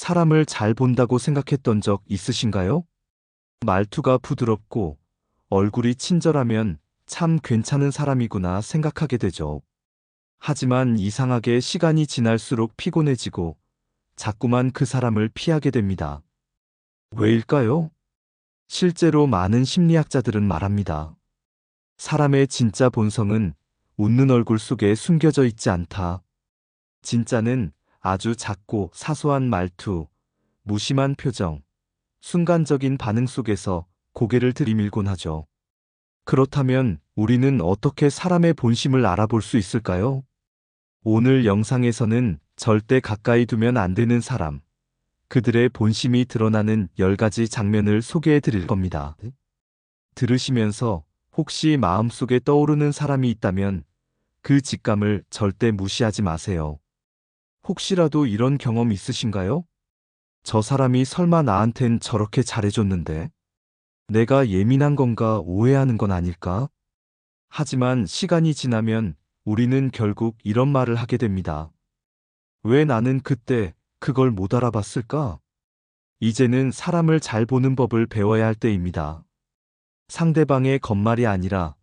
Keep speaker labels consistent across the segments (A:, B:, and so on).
A: 사람을 잘 본다고 생각했던 적 있으신가요? 말투가 부드럽고 얼굴이 친절하면 참 괜찮은 사람이구나 생각하게 되죠. 하지만 이상하게 시간이 지날수록 피곤해지고 자꾸만 그 사람을 피하게 됩니다. 왜일까요? 실제로 많은 심리학자들은 말합니다. 사람의 진짜 본성은 웃는 얼굴 속에 숨겨져 있지 않다. 진짜는 아주 작고 사소한 말투, 무심한 표정, 순간적인 반응 속에서 고개를 들이밀곤 하죠. 그렇다면 우리는 어떻게 사람의 본심을 알아볼 수 있을까요? 오늘 영상에서는 절대 가까이 두면 안 되는 사람, 그들의 본심이 드러나는 10가지 장면을 소개해 드릴 겁니다. 들으시면서 혹시 마음속에 떠오르는 사람이 있다면 그 직감을 절대 무시하지 마세요. 혹시라도 이런 경험 있으신가요? 저 사람이 설마 나한텐 저렇게 잘해줬는데 내가 예민한 건가 오해하는 건 아닐까? 하지만 시간이 지나면 우리는 결국 이런 말을 하게 됩니다. 왜 나는 그때 그걸 못 알아봤을까? 이제는 사람을 잘 보는 법을 배워야 할 때입니다. 상대방의 겉말이 아니라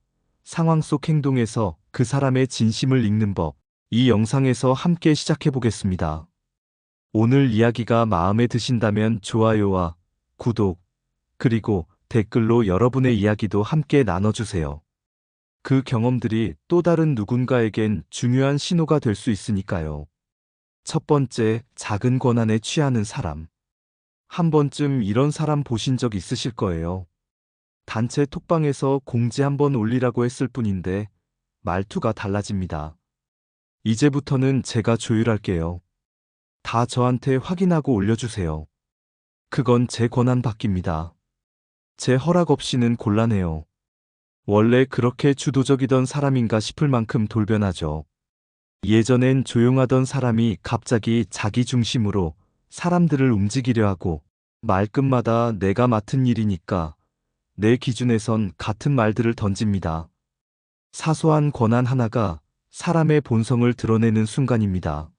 A: 상황 속 행동에서 그 사람의 진심을 읽는 법. 이 영상에서 함께 시작해 보겠습니다. 오늘 이야기가 마음에 드신다면 좋아요와 구독, 그리고 댓글로 여러분의 이야기도 함께 나눠주세요. 그 경험들이 또 다른 누군가에겐 중요한 신호가 될 수 있으니까요. 첫 번째, 작은 권한에 취하는 사람. 한 번쯤 이런 사람 보신 적 있으실 거예요. 단체 톡방에서 공지 한번 올리라고 했을 뿐인데 말투가 달라집니다. 이제부터는 제가 조율할게요. 다 저한테 확인하고 올려주세요. 그건 제 권한 밖입니다. 제 허락 없이는 곤란해요. 원래 그렇게 주도적이던 사람인가 싶을 만큼 돌변하죠. 예전엔 조용하던 사람이 갑자기 자기 중심으로 사람들을 움직이려 하고 말끝마다 내가 맡은 일이니까 내 기준에선 같은 말들을 던집니다. 사소한 권한 하나가 사람의 본성을 드러내는 순간입니다.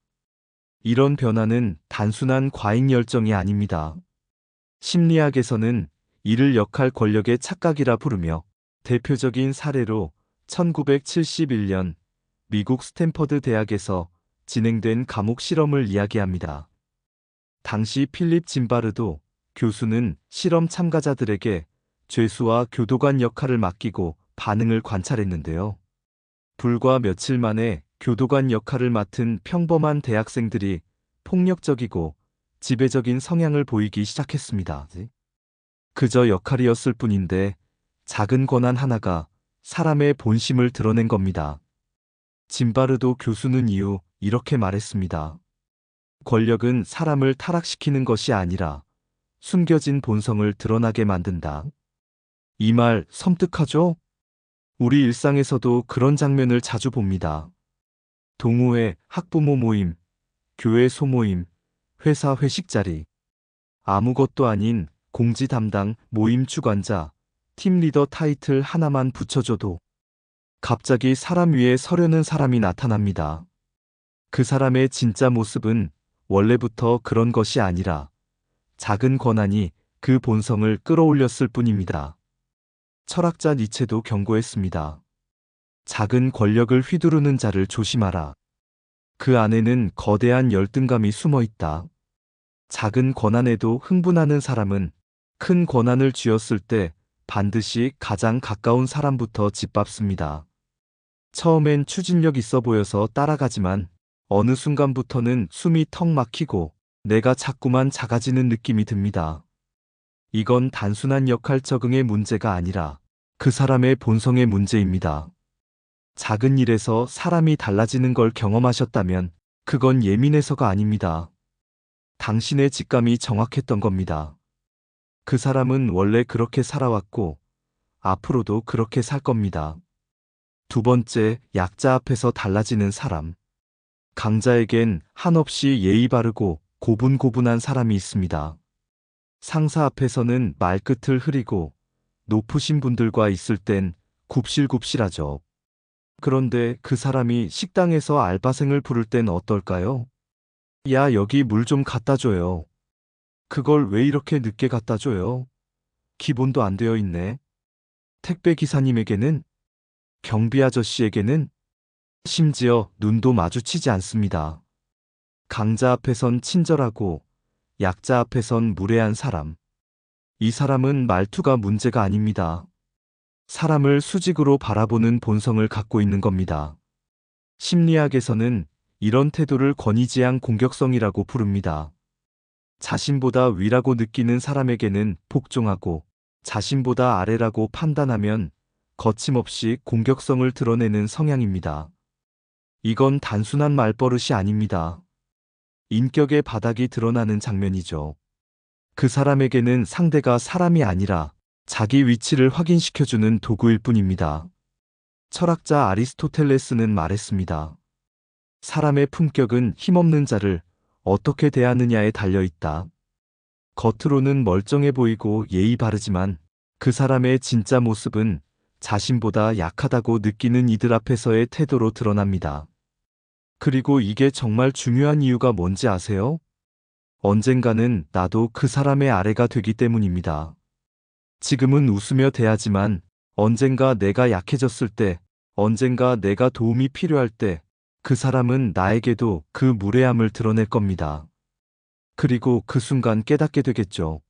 A: 이런 변화는 단순한 과잉 열정이 아닙니다. 심리학에서는 이를 역할 권력의 착각이라 부르며 대표적인 사례로 1971년 미국 스탠퍼드 대학에서 진행된 감옥 실험을 이야기합니다. 당시 필립 짐바르도 교수는 실험 참가자들에게 죄수와 교도관 역할을 맡기고 반응을 관찰했는데요. 불과 며칠 만에 교도관 역할을 맡은 평범한 대학생들이 폭력적이고 지배적인 성향을 보이기 시작했습니다. 그저 역할이었을 뿐인데 작은 권한 하나가 사람의 본심을 드러낸 겁니다. 짐바르도 교수는 이후 이렇게 말했습니다. 권력은 사람을 타락시키는 것이 아니라 숨겨진 본성을 드러나게 만든다. 이 말 섬뜩하죠? 우리 일상에서도 그런 장면을 자주 봅니다. 동호회, 학부모 모임, 교회 소모임, 회사 회식 자리. 아무것도 아닌 공지 담당, 모임 주관자, 팀 리더 타이틀 하나만 붙여줘도 갑자기 사람 위에 서려는 사람이 나타납니다. 그 사람의 진짜 모습은 원래부터 그런 것이 아니라 작은 권한이 그 본성을 끌어올렸을 뿐입니다. 철학자 니체도 경고했습니다. 작은 권력을 휘두르는 자를 조심하라. 그 안에는 거대한 열등감이 숨어 있다. 작은 권한에도 흥분하는 사람은 큰 권한을 쥐었을 때 반드시 가장 가까운 사람부터 짓밟습니다. 처음엔 추진력 있어 보여서 따라가지만 어느 순간부터는 숨이 턱 막히고 내가 자꾸만 작아지는 느낌이 듭니다. 이건 단순한 역할 적응의 문제가 아니라 그 사람의 본성의 문제입니다. 작은 일에서 사람이 달라지는 걸 경험하셨다면 그건 예민해서가 아닙니다. 당신의 직감이 정확했던 겁니다. 그 사람은 원래 그렇게 살아왔고 앞으로도 그렇게 살 겁니다. 두 번째, 약자 앞에서 달라지는 사람. 강자에겐 한없이 예의 바르고 고분고분한 사람이 있습니다. 상사 앞에서는 말끝을 흐리고 높으신 분들과 있을 땐 굽실굽실하죠. 그런데 그 사람이 식당에서 알바생을 부를 땐 어떨까요? 야, 여기 물 좀 갖다 줘요. 그걸 왜 이렇게 늦게 갖다 줘요? 기본도 안 되어 있네. 택배 기사님에게는, 경비 아저씨에게는, 심지어 눈도 마주치지 않습니다. 강자 앞에선 친절하고 약자 앞에선 무례한 사람. 이 사람은 말투가 문제가 아닙니다. 사람을 수직으로 바라보는 본성을 갖고 있는 겁니다. 심리학에서는 이런 태도를 권위지향 공격성이라고 부릅니다. 자신보다 위라고 느끼는 사람에게는 복종하고 자신보다 아래라고 판단하면 거침없이 공격성을 드러내는 성향입니다. 이건 단순한 말버릇이 아닙니다. 인격의 바닥이 드러나는 장면이죠. 그 사람에게는 상대가 사람이 아니라 자기 위치를 확인시켜주는 도구일 뿐입니다. 철학자 아리스토텔레스는 말했습니다. 사람의 품격은 힘없는 자를 어떻게 대하느냐에 달려 있다. 겉으로는 멀쩡해 보이고 예의 바르지만 그 사람의 진짜 모습은 자신보다 약하다고 느끼는 이들 앞에서의 태도로 드러납니다. 그리고 이게 정말 중요한 이유가 뭔지 아세요? 언젠가는 나도 그 사람의 아래가 되기 때문입니다. 지금은 웃으며 대하지만 언젠가 내가 약해졌을 때, 언젠가 내가 도움이 필요할 때 그 사람은 나에게도 그 무례함을 드러낼 겁니다. 그리고 그 순간 깨닫게 되겠죠.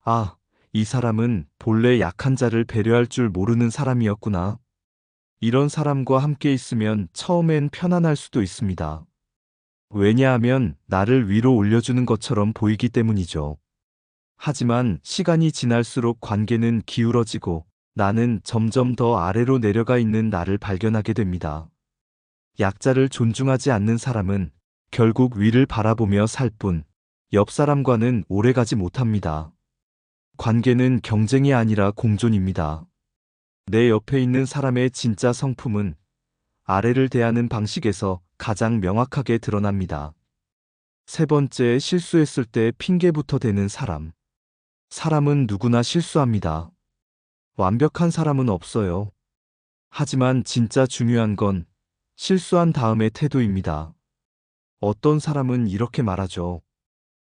A: 아, 이 사람은 본래 약한 자를 배려할 줄 모르는 사람이었구나. 이런 사람과 함께 있으면 처음엔 편안할 수도 있습니다. 왜냐하면 나를 위로 올려주는 것처럼 보이기 때문이죠. 하지만 시간이 지날수록 관계는 기울어지고 나는 점점 더 아래로 내려가 있는 나를 발견하게 됩니다. 약자를 존중하지 않는 사람은 결국 위를 바라보며 살 뿐, 옆 사람과는 오래가지 못합니다. 관계는 경쟁이 아니라 공존입니다. 내 옆에 있는 사람의 진짜 성품은 아래를 대하는 방식에서 가장 명확하게 드러납니다. 세 번째, 실수했을 때 핑계부터 대는 사람. 사람은 누구나 실수합니다. 완벽한 사람은 없어요. 하지만 진짜 중요한 건 실수한 다음의 태도입니다. 어떤 사람은 이렇게 말하죠.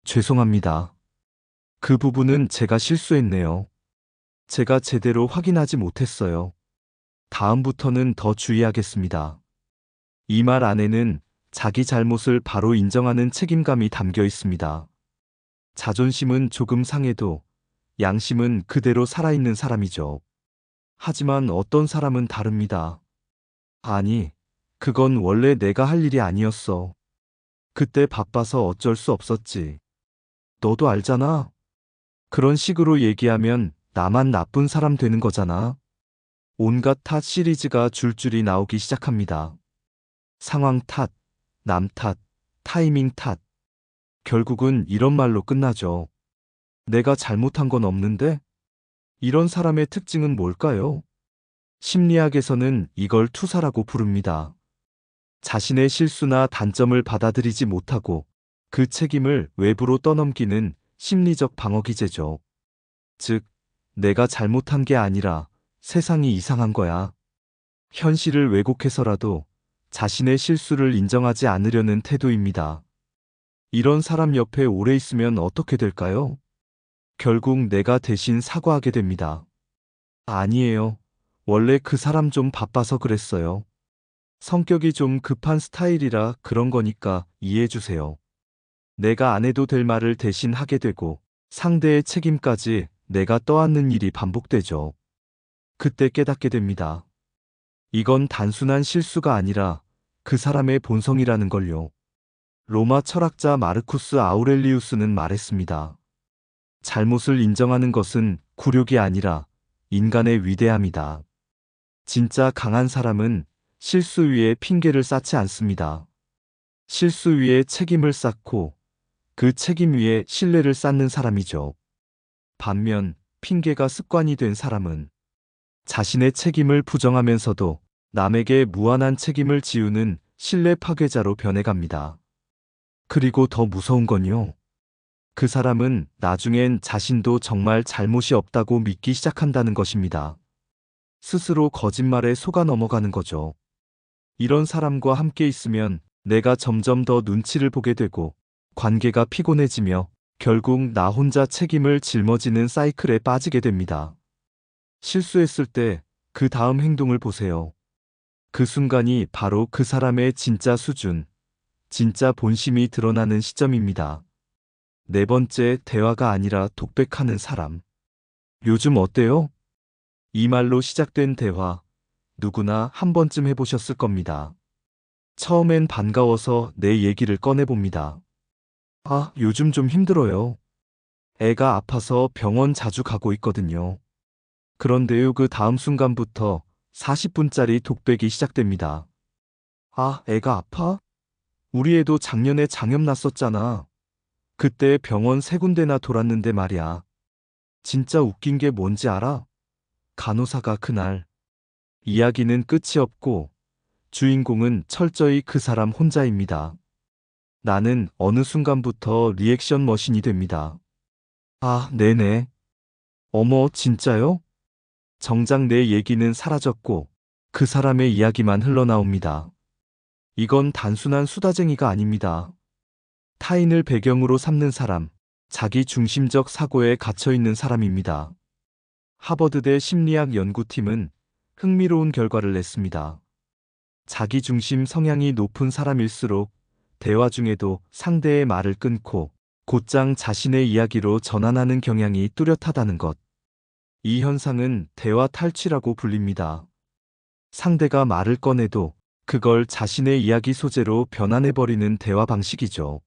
A: 죄송합니다. 그 부분은 제가 실수했네요. 제가 제대로 확인하지 못했어요. 다음부터는 더 주의하겠습니다. 이 말 안에는 자기 잘못을 바로 인정하는 책임감이 담겨 있습니다. 자존심은 조금 상해도 양심은 그대로 살아있는 사람이죠. 하지만 어떤 사람은 다릅니다. 아니, 그건 원래 내가 할 일이 아니었어. 그때 바빠서 어쩔 수 없었지. 너도 알잖아. 그런 식으로 얘기하면 나만 나쁜 사람 되는 거잖아. 온갖 탓 시리즈가 줄줄이 나오기 시작합니다. 상황 탓, 남 탓, 타이밍 탓. 결국은 이런 말로 끝나죠. 내가 잘못한 건 없는데? 이런 사람의 특징은 뭘까요? 심리학에서는 이걸 투사라고 부릅니다. 자신의 실수나 단점을 받아들이지 못하고 그 책임을 외부로 떠넘기는 심리적 방어 기제죠. 즉, 내가 잘못한 게 아니라 세상이 이상한 거야. 현실을 왜곡해서라도 자신의 실수를 인정하지 않으려는 태도입니다. 이런 사람 옆에 오래 있으면 어떻게 될까요? 결국 내가 대신 사과하게 됩니다. 아니에요. 원래 그 사람 좀 바빠서 그랬어요. 성격이 좀 급한 스타일이라 그런 거니까 이해해주세요. 내가 안 해도 될 말을 대신 하게 되고 상대의 책임까지 내가 떠안는 일이 반복되죠. 그때 깨닫게 됩니다. 이건 단순한 실수가 아니라 그 사람의 본성이라는 걸요. 로마 철학자 마르쿠스 아우렐리우스는 말했습니다. 잘못을 인정하는 것은 굴욕이 아니라 인간의 위대함이다. 진짜 강한 사람은 실수 위에 핑계를 쌓지 않습니다. 실수 위에 책임을 쌓고 그 책임 위에 신뢰를 쌓는 사람이죠. 반면 핑계가 습관이 된 사람은 자신의 책임을 부정하면서도 남에게 무한한 책임을 지우는 신뢰 파괴자로 변해갑니다. 그리고 더 무서운 건요. 그 사람은 나중엔 자신도 정말 잘못이 없다고 믿기 시작한다는 것입니다. 스스로 거짓말에 속아 넘어가는 거죠. 이런 사람과 함께 있으면 내가 점점 더 눈치를 보게 되고 관계가 피곤해지며 결국 나 혼자 책임을 짊어지는 사이클에 빠지게 됩니다. 실수했을 때 그 다음 행동을 보세요. 그 순간이 바로 그 사람의 진짜 수준, 진짜 본심이 드러나는 시점입니다. 네 번째, 대화가 아니라 독백하는 사람. 요즘 어때요? 이 말로 시작된 대화, 누구나 한 번쯤 해보셨을 겁니다. 처음엔 반가워서 내 얘기를 꺼내봅니다. 아, 요즘 좀 힘들어요. 애가 아파서 병원 자주 가고 있거든요. 그런데요, 그 다음 순간부터 40분짜리 독백이 시작됩니다. 아, 애가 아파? 우리 애도 작년에 장염 났었잖아. 그때 병원 3군데나 돌았는데 말이야. 진짜 웃긴 게 뭔지 알아? 간호사가 그날 이야기는 끝이 없고 주인공은 철저히 그 사람 혼자입니다. 나는 어느 순간부터 리액션 머신이 됩니다. 아, 네네. 어머, 진짜요? 정작 내 얘기는 사라졌고 그 사람의 이야기만 흘러나옵니다. 이건 단순한 수다쟁이가 아닙니다. 타인을 배경으로 삼는 사람, 자기 중심적 사고에 갇혀 있는 사람입니다. 하버드대 심리학 연구팀은 흥미로운 결과를 냈습니다. 자기 중심 성향이 높은 사람일수록 대화 중에도 상대의 말을 끊고 곧장 자신의 이야기로 전환하는 경향이 뚜렷하다는 것. 이 현상은 대화 탈취라고 불립니다. 상대가 말을 꺼내도 그걸 자신의 이야기 소재로 변환해버리는 대화 방식이죠.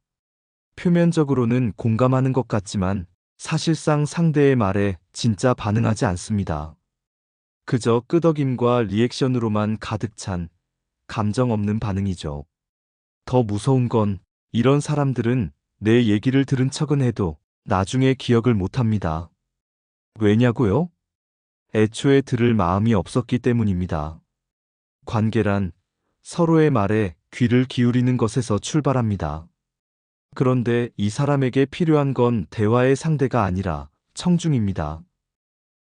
A: 표면적으로는 공감하는 것 같지만 사실상 상대의 말에 진짜 반응하지 않습니다. 그저 끄덕임과 리액션으로만 가득 찬 감정 없는 반응이죠. 더 무서운 건 이런 사람들은 내 얘기를 들은 척은 해도 나중에 기억을 못합니다. 왜냐고요? 애초에 들을 마음이 없었기 때문입니다. 관계란 서로의 말에 귀를 기울이는 것에서 출발합니다. 그런데 이 사람에게 필요한 건 대화의 상대가 아니라 청중입니다.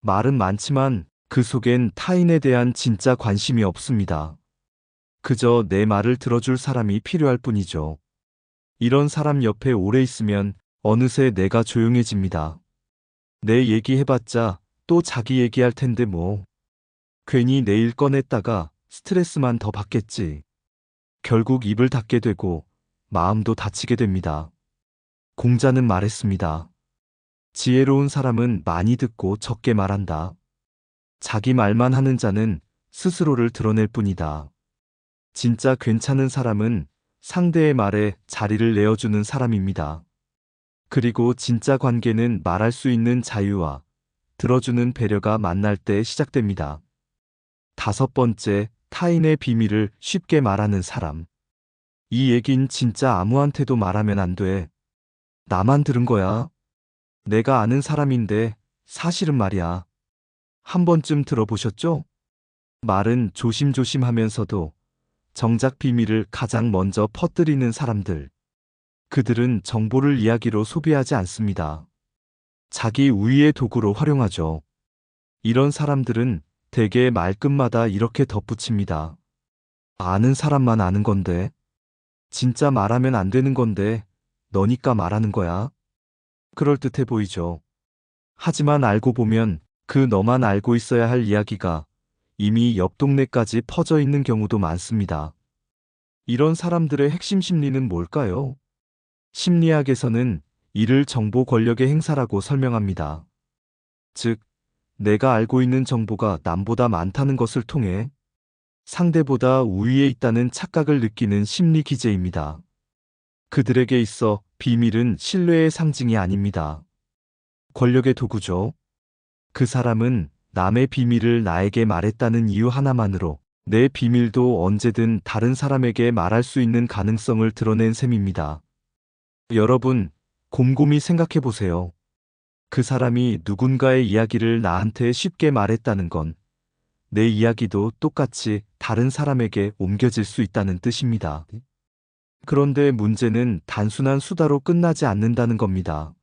A: 말은 많지만 그 속엔 타인에 대한 진짜 관심이 없습니다. 그저 내 말을 들어줄 사람이 필요할 뿐이죠. 이런 사람 옆에 오래 있으면 어느새 내가 조용해집니다. 내 얘기 해봤자 또 자기 얘기할 텐데 뭐. 괜히 내일 꺼냈다가 스트레스만 더 받겠지. 결국 입을 닫게 되고 마음도 다치게 됩니다. 공자는 말했습니다. 지혜로운 사람은 많이 듣고 적게 말한다. 자기 말만 하는 자는 스스로를 드러낼 뿐이다. 진짜 괜찮은 사람은 상대의 말에 자리를 내어주는 사람입니다. 그리고 진짜 관계는 말할 수 있는 자유와 들어주는 배려가 만날 때 시작됩니다. 다섯 번째, 타인의 비밀을 쉽게 말하는 사람. 이 얘긴 진짜 아무한테도 말하면 안 돼. 나만 들은 거야. 내가 아는 사람인데 사실은 말이야. 한 번쯤 들어보셨죠? 말은 조심조심 하면서도 정작 비밀을 가장 먼저 퍼뜨리는 사람들. 그들은 정보를 이야기로 소비하지 않습니다. 자기 우위의 도구로 활용하죠. 이런 사람들은 대개 말끝마다 이렇게 덧붙입니다. 아는 사람만 아는 건데. 진짜 말하면 안 되는 건데 너니까 말하는 거야. 그럴듯해 보이죠. 하지만 알고 보면 그 너만 알고 있어야 할 이야기가 이미 옆 동네까지 퍼져 있는 경우도 많습니다. 이런 사람들의 핵심 심리는 뭘까요? 심리학에서는 이를 정보 권력의 행사라고 설명합니다. 즉, 내가 알고 있는 정보가 남보다 많다는 것을 통해 상대보다 우위에 있다는 착각을 느끼는 심리 기제입니다. 그들에게 있어 비밀은 신뢰의 상징이 아닙니다. 권력의 도구죠. 그 사람은 남의 비밀을 나에게 말했다는 이유 하나만으로 내 비밀도 언제든 다른 사람에게 말할 수 있는 가능성을 드러낸 셈입니다. 여러분, 곰곰이 생각해 보세요. 그 사람이 누군가의 이야기를 나한테 쉽게 말했다는 건 내 이야기도 똑같이 다른 사람에게 옮겨질 수 있다는 뜻입니다. 그런데 문제는 단순한 수다로 끝나지 않는다는 겁니다.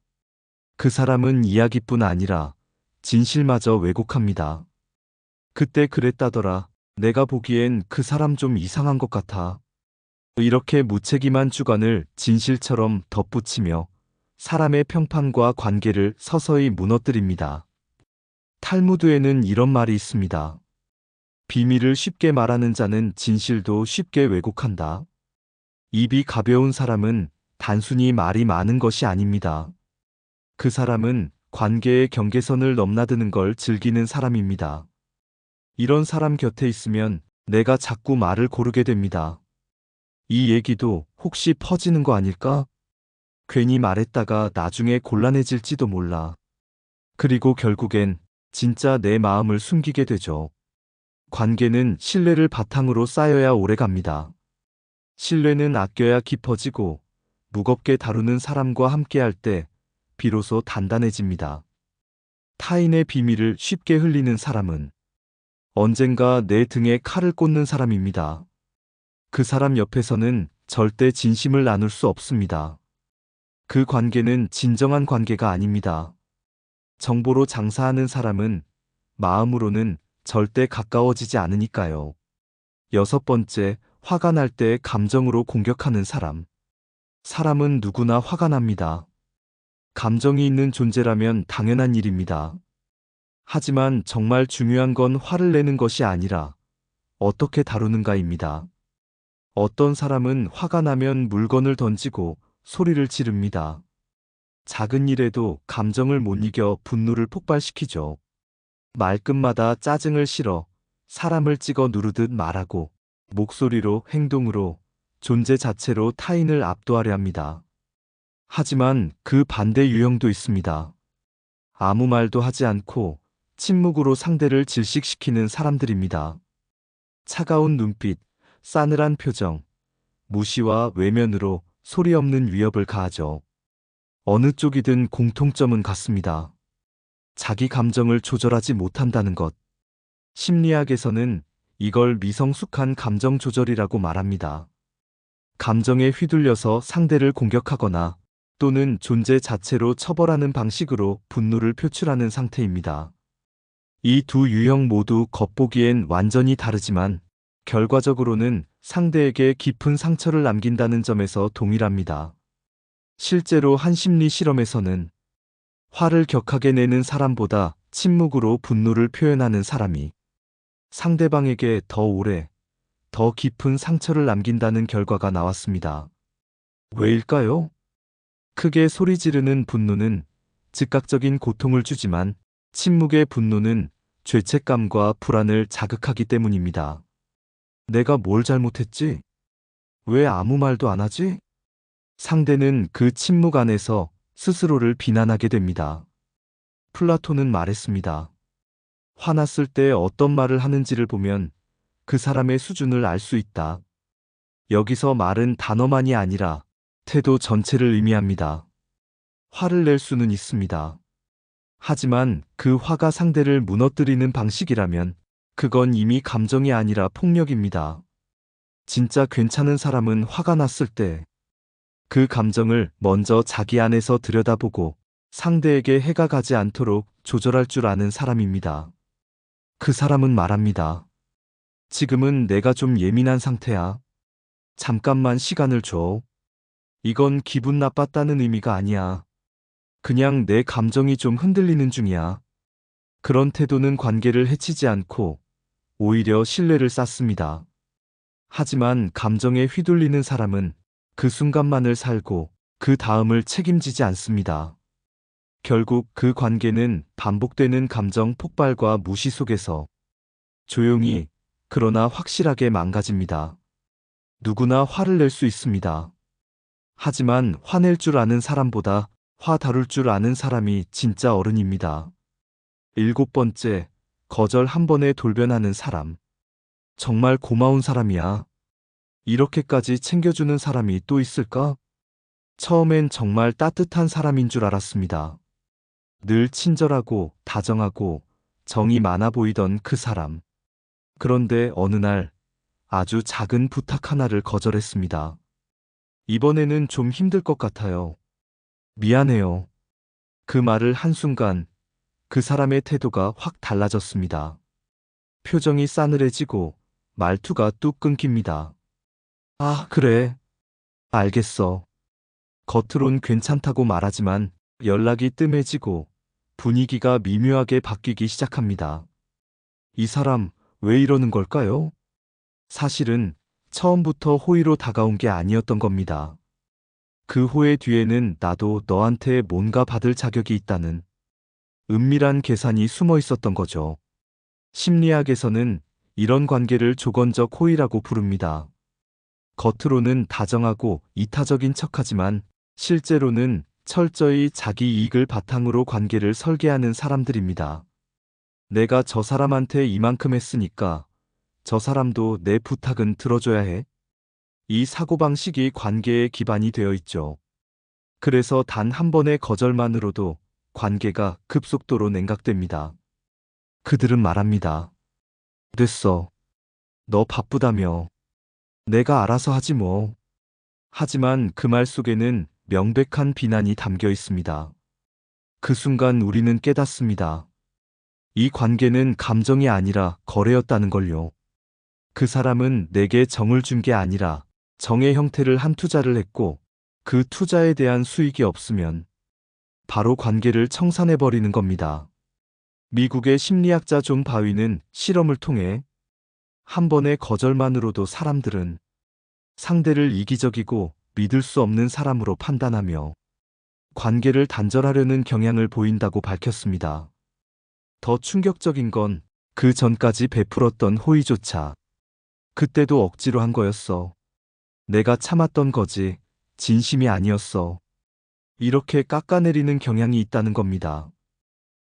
A: 그 사람은 이야기뿐 아니라 진실마저 왜곡합니다. 그때 그랬다더라. 내가 보기엔 그 사람 좀 이상한 것 같아. 이렇게 무책임한 주관을 진실처럼 덧붙이며 사람의 평판과 관계를 서서히 무너뜨립니다. 탈무드에는 이런 말이 있습니다. 비밀을 쉽게 말하는 자는 진실도 쉽게 왜곡한다. 입이 가벼운 사람은 단순히 말이 많은 것이 아닙니다. 그 사람은 관계의 경계선을 넘나드는 걸 즐기는 사람입니다. 이런 사람 곁에 있으면 내가 자꾸 말을 고르게 됩니다. 이 얘기도 혹시 퍼지는 거 아닐까? 괜히 말했다가 나중에 곤란해질지도 몰라. 그리고 결국엔 진짜 내 마음을 숨기게 되죠. 관계는 신뢰를 바탕으로 쌓여야 오래 갑니다. 신뢰는 아껴야 깊어지고 무겁게 다루는 사람과 함께할 때 비로소 단단해집니다. 타인의 비밀을 쉽게 흘리는 사람은 언젠가 내 등에 칼을 꽂는 사람입니다. 그 사람 옆에서는 절대 진심을 나눌 수 없습니다. 그 관계는 진정한 관계가 아닙니다. 정보로 장사하는 사람은 마음으로는 절대 가까워지지 않으니까요. 6번째, 화가 날 때 감정으로 공격하는 사람. 사람은 누구나 화가 납니다. 감정이 있는 존재라면 당연한 일입니다. 하지만 정말 중요한 건 화를 내는 것이 아니라 어떻게 다루는가입니다. 어떤 사람은 화가 나면 물건을 던지고 소리를 지릅니다. 작은 일에도 감정을 못 이겨 분노를 폭발시키죠. 말끝마다 짜증을 실어 사람을 찍어 누르듯 말하고 목소리로, 행동으로, 존재 자체로 타인을 압도하려 합니다. 하지만 그 반대 유형도 있습니다. 아무 말도 하지 않고 침묵으로 상대를 질식시키는 사람들입니다. 차가운 눈빛, 싸늘한 표정, 무시와 외면으로 소리 없는 위협을 가하죠. 어느 쪽이든 공통점은 같습니다. 자기 감정을 조절하지 못한다는 것. 심리학에서는 이걸 미성숙한 감정 조절이라고 말합니다. 감정에 휘둘려서 상대를 공격하거나 또는 존재 자체로 처벌하는 방식으로 분노를 표출하는 상태입니다. 이 두 유형 모두 겉보기엔 완전히 다르지만 결과적으로는 상대에게 깊은 상처를 남긴다는 점에서 동일합니다. 실제로 한 심리 실험에서는 화를 격하게 내는 사람보다 침묵으로 분노를 표현하는 사람이 상대방에게 더 오래, 더 깊은 상처를 남긴다는 결과가 나왔습니다. 왜일까요? 크게 소리 지르는 분노는 즉각적인 고통을 주지만 침묵의 분노는 죄책감과 불안을 자극하기 때문입니다. 내가 뭘 잘못했지? 왜 아무 말도 안 하지? 상대는 그 침묵 안에서 스스로를 비난하게 됩니다. 플라톤은 말했습니다. 화났을 때 어떤 말을 하는지를 보면 그 사람의 수준을 알 수 있다. 여기서 말은 단어만이 아니라 태도 전체를 의미합니다. 화를 낼 수는 있습니다. 하지만 그 화가 상대를 무너뜨리는 방식이라면 그건 이미 감정이 아니라 폭력입니다. 진짜 괜찮은 사람은 화가 났을 때 그 감정을 먼저 자기 안에서 들여다보고 상대에게 해가 가지 않도록 조절할 줄 아는 사람입니다. 그 사람은 말합니다. 지금은 내가 좀 예민한 상태야. 잠깐만 시간을 줘. 이건 기분 나빴다는 의미가 아니야. 그냥 내 감정이 좀 흔들리는 중이야. 그런 태도는 관계를 해치지 않고 오히려 신뢰를 쌓습니다. 하지만 감정에 휘둘리는 사람은 그 순간만을 살고 그 다음을 책임지지 않습니다. 결국 그 관계는 반복되는 감정 폭발과 무시 속에서 조용히 그러나 확실하게 망가집니다. 누구나 화를 낼 수 있습니다. 하지만 화낼 줄 아는 사람보다 화 다룰 줄 아는 사람이 진짜 어른입니다. 7번째, 거절 한 번에 돌변하는 사람. 정말 고마운 사람이야. 이렇게까지 챙겨주는 사람이 또 있을까? 처음엔 정말 따뜻한 사람인 줄 알았습니다. 늘 친절하고 다정하고 정이 많아 보이던 그 사람. 그런데 어느 날 아주 작은 부탁 하나를 거절했습니다. 이번에는 좀 힘들 것 같아요. 미안해요. 그 말을 한순간 그 사람의 태도가 확 달라졌습니다. 표정이 싸늘해지고 말투가 뚝 끊깁니다. 아, 그래. 알겠어. 겉으론 괜찮다고 말하지만 연락이 뜸해지고 분위기가 미묘하게 바뀌기 시작합니다. 이 사람 왜 이러는 걸까요? 사실은 처음부터 호의로 다가온 게 아니었던 겁니다. 그 호의 뒤에는 나도 너한테 뭔가 받을 자격이 있다는 은밀한 계산이 숨어 있었던 거죠. 심리학에서는 이런 관계를 조건적 호의라고 부릅니다. 겉으로는 다정하고 이타적인 척하지만 실제로는 철저히 자기 이익을 바탕으로 관계를 설계하는 사람들입니다. 내가 저 사람한테 이만큼 했으니까 저 사람도 내 부탁은 들어줘야 해. 이 사고방식이 관계의 기반이 되어 있죠. 그래서 단 한 번의 거절만으로도 관계가 급속도로 냉각됩니다. 그들은 말합니다. 됐어. 너 바쁘다며. 내가 알아서 하지 뭐. 하지만 그 말 속에는 명백한 비난이 담겨 있습니다. 그 순간 우리는 깨닫습니다. 이 관계는 감정이 아니라 거래였다는 걸요. 그 사람은 내게 정을 준 게 아니라 정의 형태를 한 투자를 했고 그 투자에 대한 수익이 없으면 바로 관계를 청산해버리는 겁니다. 미국의 심리학자 존 바위는 실험을 통해 한 번의 거절만으로도 사람들은 상대를 이기적이고 믿을 수 없는 사람으로 판단하며 관계를 단절하려는 경향을 보인다고 밝혔습니다. 더 충격적인 건 그 전까지 베풀었던 호의조차 그때도 억지로 한 거였어. 내가 참았던 거지 진심이 아니었어. 이렇게 깎아내리는 경향이 있다는 겁니다.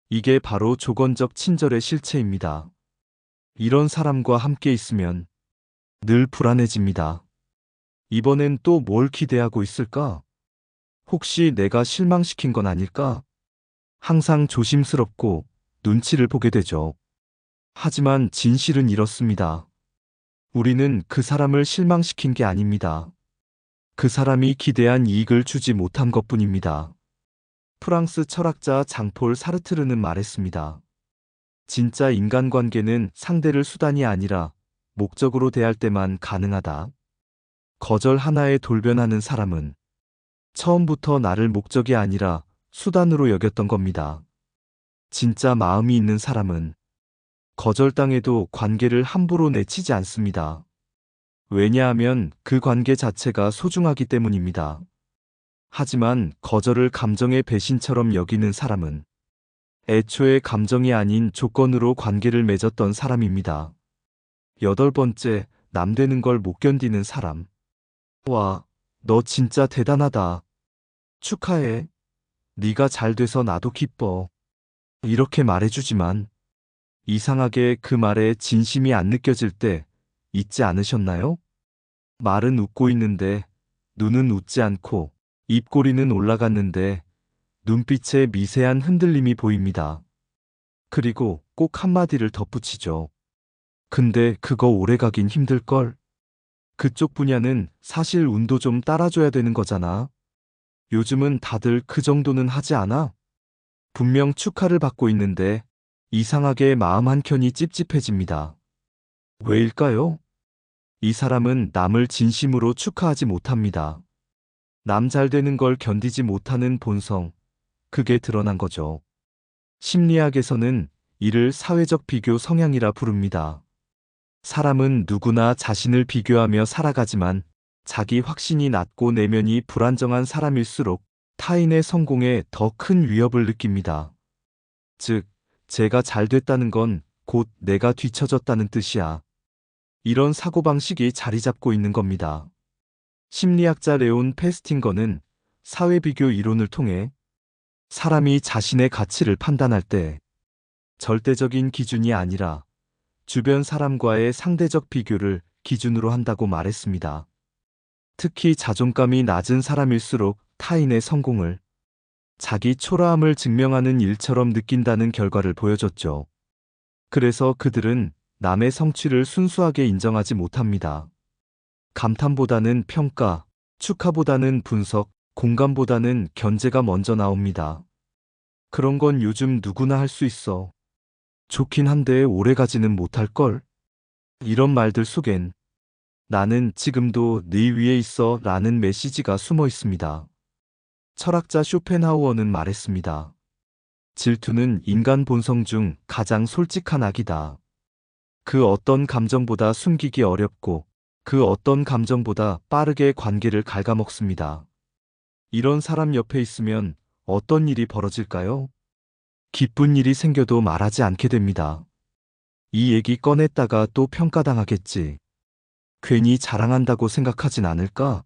A: 이게 바로 조건적 친절의 실체입니다. 이런 사람과 함께 있으면 늘 불안해집니다. 이번엔 또 뭘 기대하고 있을까? 혹시 내가 실망시킨 건 아닐까? 항상 조심스럽고 눈치를 보게 되죠. 하지만 진실은 이렇습니다. 우리는 그 사람을 실망시킨 게 아닙니다. 그 사람이 기대한 이익을 주지 못한 것뿐입니다. 프랑스 철학자 장폴 사르트르는 말했습니다. 진짜 인간관계는 상대를 수단이 아니라 목적으로 대할 때만 가능하다. 거절 하나에 돌변하는 사람은 처음부터 나를 목적이 아니라 수단으로 여겼던 겁니다. 진짜 마음이 있는 사람은 거절당해도 관계를 함부로 내치지 않습니다. 왜냐하면 그 관계 자체가 소중하기 때문입니다. 하지만 거절을 감정의 배신처럼 여기는 사람은 애초에 감정이 아닌 조건으로 관계를 맺었던 사람입니다. 8번째, 남되는 걸 못 견디는 사람. 와, 너 진짜 대단하다. 축하해. 네가 잘 돼서 나도 기뻐. 이렇게 말해주지만 이상하게 그 말에 진심이 안 느껴질 때 있지 않으셨나요? 말은 웃고 있는데 눈은 웃지 않고 입꼬리는 올라갔는데 눈빛에 미세한 흔들림이 보입니다. 그리고 꼭 한마디를 덧붙이죠. 근데 그거 오래가긴 힘들걸? 그쪽 분야는 사실 운도 좀 따라줘야 되는 거잖아. 요즘은 다들 그 정도는 하지 않아? 분명 축하를 받고 있는데 이상하게 마음 한켠이 찝찝해집니다. 왜일까요? 이 사람은 남을 진심으로 축하하지 못합니다. 남 잘 되는 걸 견디지 못하는 본성, 그게 드러난 거죠. 심리학에서는 이를 사회적 비교 성향이라 부릅니다. 사람은 누구나 자신을 비교하며 살아가지만 자기 확신이 낮고 내면이 불안정한 사람일수록 타인의 성공에 더 큰 위협을 느낍니다. 즉, 제가 잘 됐다는 건 곧 내가 뒤처졌다는 뜻이야. 이런 사고방식이 자리 잡고 있는 겁니다. 심리학자 레온 페스팅거는 사회비교 이론을 통해 사람이 자신의 가치를 판단할 때 절대적인 기준이 아니라 주변 사람과의 상대적 비교를 기준으로 한다고 말했습니다. 특히 자존감이 낮은 사람일수록 타인의 성공을 자기 초라함을 증명하는 일처럼 느낀다는 결과를 보여줬죠. 그래서 그들은 남의 성취를 순수하게 인정하지 못합니다. 감탄보다는 평가, 축하보다는 분석, 공감보다는 견제가 먼저 나옵니다. 그런 건 요즘 누구나 할 수 있어. 좋긴 한데 오래가지는 못할걸? 이런 말들 속엔 나는 지금도 네 위에 있어 라는 메시지가 숨어 있습니다. 철학자 쇼펜하우어는 말했습니다. 질투는 인간 본성 중 가장 솔직한 악이다. 그 어떤 감정보다 숨기기 어렵고 그 어떤 감정보다 빠르게 관계를 갉아먹습니다. 이런 사람 옆에 있으면 어떤 일이 벌어질까요? 기쁜 일이 생겨도 말하지 않게 됩니다. 이 얘기 꺼냈다가 또 평가당하겠지. 괜히 자랑한다고 생각하진 않을까?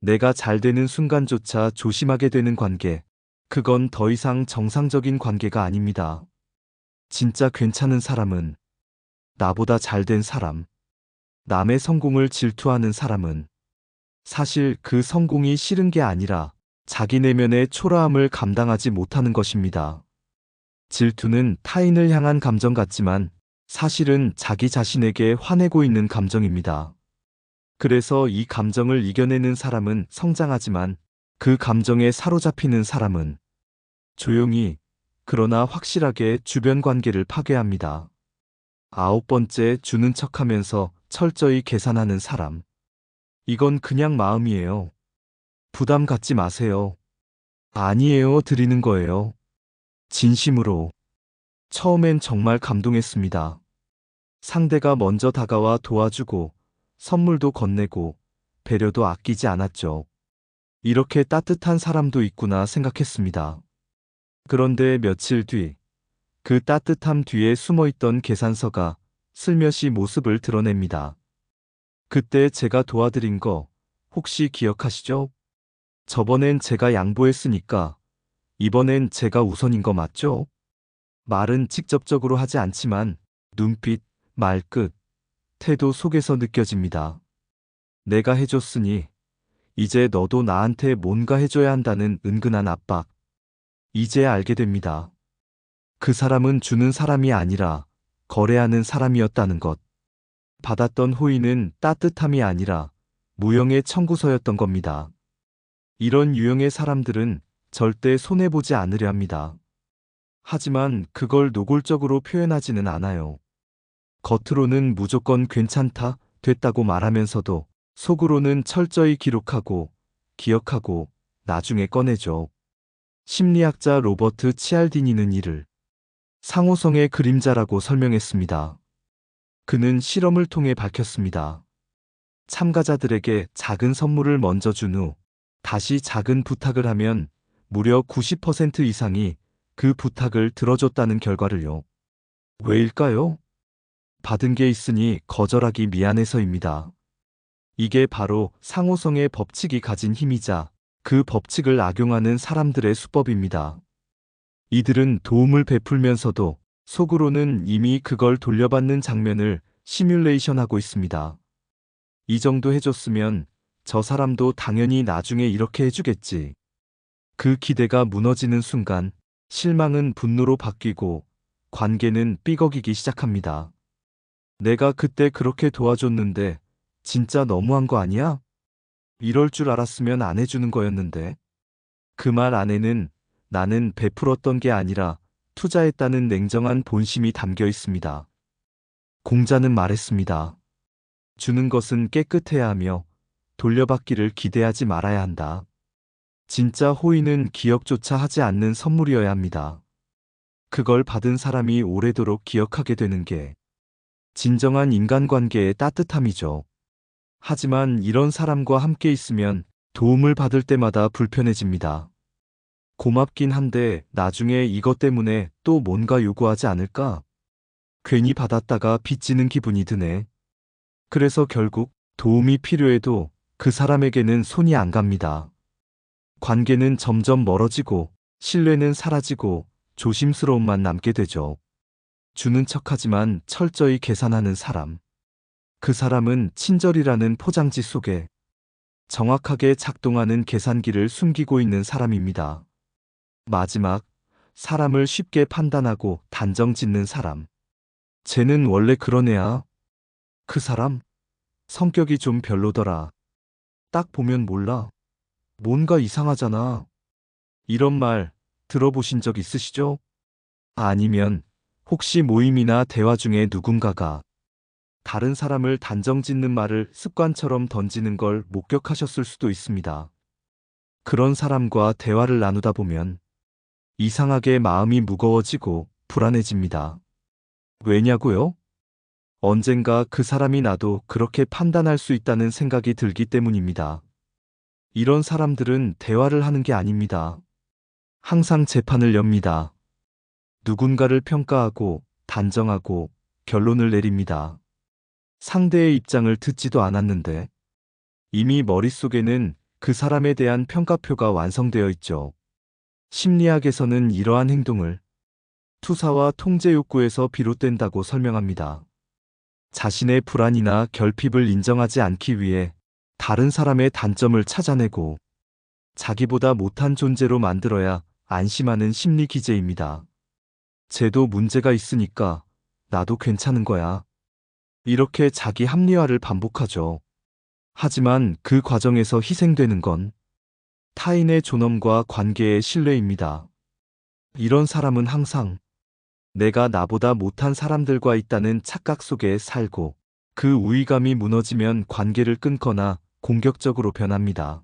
A: 내가 잘 되는 순간조차 조심하게 되는 관계. 그건 더 이상 정상적인 관계가 아닙니다. 진짜 괜찮은 사람은 나보다 잘 된 사람. 남의 성공을 질투하는 사람은 사실 그 성공이 싫은 게 아니라 자기 내면의 초라함을 감당하지 못하는 것입니다. 질투는 타인을 향한 감정 같지만 사실은 자기 자신에게 화내고 있는 감정입니다. 그래서 이 감정을 이겨내는 사람은 성장하지만 그 감정에 사로잡히는 사람은 조용히 그러나 확실하게 주변 관계를 파괴합니다. 9번째, 주는 척하면서 철저히 계산하는 사람. 이건 그냥 마음이에요. 부담 갖지 마세요. 아니에요, 드리는 거예요. 진심으로. 처음엔 정말 감동했습니다. 상대가 먼저 다가와 도와주고 선물도 건네고 배려도 아끼지 않았죠. 이렇게 따뜻한 사람도 있구나 생각했습니다. 그런데 며칠 뒤, 그 따뜻함 뒤에 숨어있던 계산서가 슬며시 모습을 드러냅니다. 그때 제가 도와드린 거 혹시 기억하시죠? 저번엔 제가 양보했으니까 이번엔 제가 우선인 거 맞죠? 말은 직접적으로 하지 않지만 눈빛, 말끝, 태도 속에서 느껴집니다. 내가 해줬으니 이제 너도 나한테 뭔가 해줘야 한다는 은근한 압박. 이제 알게 됩니다. 그 사람은 주는 사람이 아니라 거래하는 사람이었다는 것. 받았던 호의는 따뜻함이 아니라 무형의 청구서였던 겁니다. 이런 유형의 사람들은 절대 손해보지 않으려 합니다. 하지만 그걸 노골적으로 표현하지는 않아요. 겉으로는 무조건 괜찮다, 됐다고 말하면서도 속으로는 철저히 기록하고 기억하고 나중에 꺼내죠. 심리학자 로버트 치알디니는 이를 상호성의 그림자라고 설명했습니다. 그는 실험을 통해 밝혔습니다. 참가자들에게 작은 선물을 먼저 준 후 다시 작은 부탁을 하면 무려 90% 이상이 그 부탁을 들어줬다는 결과를요. 왜일까요? 받은 게 있으니 거절하기 미안해서입니다. 이게 바로 상호성의 법칙이 가진 힘이자 그 법칙을 악용하는 사람들의 수법입니다. 이들은 도움을 베풀면서도 속으로는 이미 그걸 돌려받는 장면을 시뮬레이션하고 있습니다. 이 정도 해줬으면 저 사람도 당연히 나중에 이렇게 해주겠지. 그 기대가 무너지는 순간 실망은 분노로 바뀌고 관계는 삐걱이기 시작합니다. 내가 그때 그렇게 도와줬는데 진짜 너무한 거 아니야? 이럴 줄 알았으면 안 해주는 거였는데. 그 말 안에는 나는 베풀었던 게 아니라 투자했다는 냉정한 본심이 담겨 있습니다. 공자는 말했습니다. 주는 것은 깨끗해야 하며 돌려받기를 기대하지 말아야 한다. 진짜 호의는 기억조차 하지 않는 선물이어야 합니다. 그걸 받은 사람이 오래도록 기억하게 되는 게 진정한 인간관계의 따뜻함이죠. 하지만 이런 사람과 함께 있으면 도움을 받을 때마다 불편해집니다. 고맙긴 한데 나중에 이것 때문에 또 뭔가 요구하지 않을까? 괜히 받았다가 빚지는 기분이 드네. 그래서 결국 도움이 필요해도 그 사람에게는 손이 안 갑니다. 관계는 점점 멀어지고 신뢰는 사라지고 조심스러움만 남게 되죠. 주는 척하지만 철저히 계산하는 사람. 그 사람은 친절이라는 포장지 속에 정확하게 작동하는 계산기를 숨기고 있는 사람입니다. 마지막, 사람을 쉽게 판단하고 단정 짓는 사람. 쟤는 원래 그런 애야. 그 사람? 성격이 좀 별로더라. 딱 보면 몰라. 뭔가 이상하잖아. 이런 말 들어보신 적 있으시죠? 아니면 혹시 모임이나 대화 중에 누군가가 다른 사람을 단정 짓는 말을 습관처럼 던지는 걸 목격하셨을 수도 있습니다. 그런 사람과 대화를 나누다 보면 이상하게 마음이 무거워지고 불안해집니다. 왜냐고요? 언젠가 그 사람이 나도 그렇게 판단할 수 있다는 생각이 들기 때문입니다. 이런 사람들은 대화를 하는 게 아닙니다. 항상 재판을 엽니다. 누군가를 평가하고 단정하고 결론을 내립니다. 상대의 입장을 듣지도 않았는데 이미 머릿속에는 그 사람에 대한 평가표가 완성되어 있죠. 심리학에서는 이러한 행동을 투사와 통제 욕구에서 비롯된다고 설명합니다. 자신의 불안이나 결핍을 인정하지 않기 위해 다른 사람의 단점을 찾아내고 자기보다 못한 존재로 만들어야 안심하는 심리 기제입니다. 쟤도 문제가 있으니까 나도 괜찮은 거야. 이렇게 자기 합리화를 반복하죠. 하지만 그 과정에서 희생되는 건 타인의 존엄과 관계의 신뢰입니다. 이런 사람은 항상 내가 나보다 못한 사람들과 있다는 착각 속에 살고 그 우위감이 무너지면 관계를 끊거나 공격적으로 변합니다.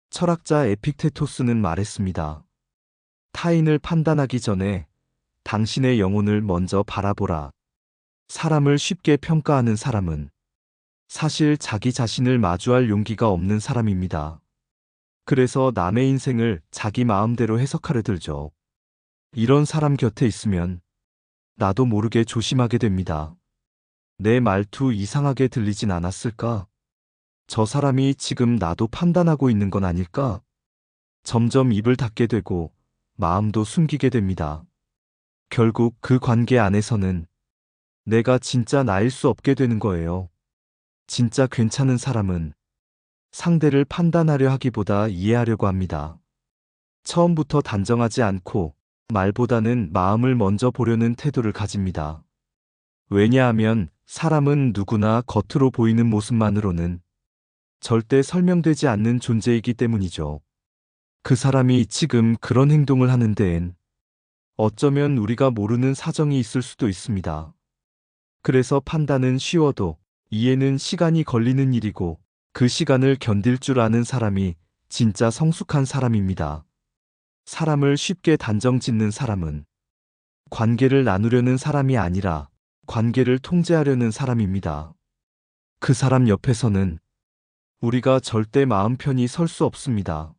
A: 철학자 에픽테토스는 말했습니다. 타인을 판단하기 전에 당신의 영혼을 먼저 바라보라. 사람을 쉽게 평가하는 사람은 사실 자기 자신을 마주할 용기가 없는 사람입니다. 그래서 남의 인생을 자기 마음대로 해석하려 들죠. 이런 사람 곁에 있으면 나도 모르게 조심하게 됩니다. 내 말투 이상하게 들리진 않았을까? 저 사람이 지금 나도 판단하고 있는 건 아닐까? 점점 입을 닫게 되고 마음도 숨기게 됩니다. 결국 그 관계 안에서는 내가 진짜 나일 수 없게 되는 거예요. 진짜 괜찮은 사람은 상대를 판단하려 하기보다 이해하려고 합니다. 처음부터 단정하지 않고 말보다는 마음을 먼저 보려는 태도를 가집니다. 왜냐하면 사람은 누구나 겉으로 보이는 모습만으로는 절대 설명되지 않는 존재이기 때문이죠. 그 사람이 지금 그런 행동을 하는 데엔 어쩌면 우리가 모르는 사정이 있을 수도 있습니다. 그래서 판단은 쉬워도 이해는 시간이 걸리는 일이고 그 시간을 견딜 줄 아는 사람이 진짜 성숙한 사람입니다. 사람을 쉽게 단정 짓는 사람은 관계를 나누려는 사람이 아니라 관계를 통제하려는 사람입니다. 그 사람 옆에서는 우리가 절대 마음 편히 설 수 없습니다.